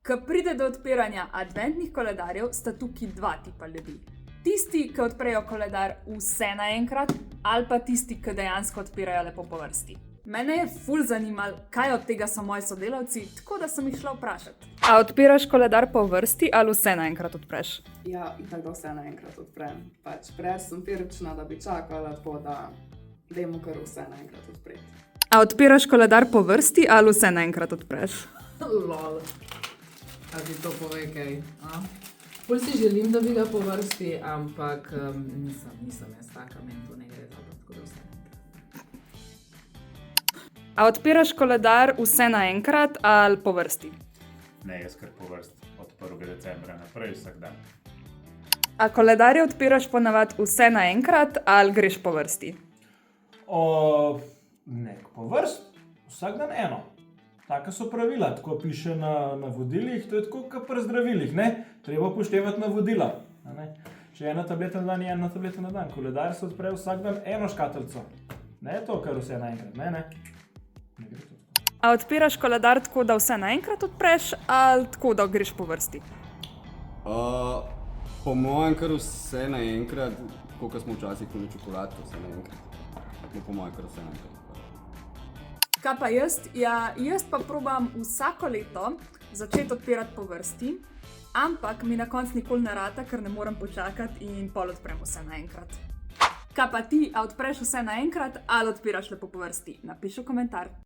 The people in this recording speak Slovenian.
Ko pride do odpiranja adventnih koledarjev, sta tukaj dva tipa ljudi. Tisti, ki odprejo koledar vse naenkrat, ali pa tisti, ki dejansko odpirajo lepo po vrsti. Mene je ful zanimalo, kaj od tega so moji sodelavci, tako da sem jih šla vprašati. A odpiraš koledar po vrsti ali vse naenkrat odpreš? Ja, itak da vse naenkrat odprem. Pač prej sem firčna, da bi čakala, tako da dajmo kar vse naenkrat odpreti. A odpiraš koledar po vrsti ali vse naenkrat odpreš? Lol. A ti to pove kaj? Bolj si želim, da bi ga po vrsti, ampak nisem jaz taka, meni to ne gre dobro, tako da vse naenkrat. A odpiraš koledar vse naenkrat ali po vrsti? Ne, jaz kar po vrsti, od 1. decembra naprej vsak dan. A koledarje odpiraš ponavadi vse naenkrat ali greš po vrsti? Ne, po vrsti, vsak dan eno. Taka so pravila, tako piše na navodilih, to je tako kot pri zdravilih, ne? Treba upoštevati navodila. Če ena tableta na dan, je ena tableta na dan. Koledar se odpre vsak dan eno škatlico. Ne to, kar vse naenkrat, ne. Ne gre to tako. A odpiraš koledar tako, da vse naenkrat odpreš ali tako, da greš po vrsti? Po mojem kar vse naenkrat, tako kot smo včasih pili čokolado, vse naenkrat. Po mojem kar vse naenkrat. Kaj pa jaz? Ja, jaz pa probam vsako leto začeti odpirati po vrsti, ampak mi na koncu nikoli ne rata, ker ne morem počakati in pol odprem vse naenkrat. Kaj pa ti, a odpreš vse naenkrat ali odpiraš lepo po vrsti? Napiši v komentar.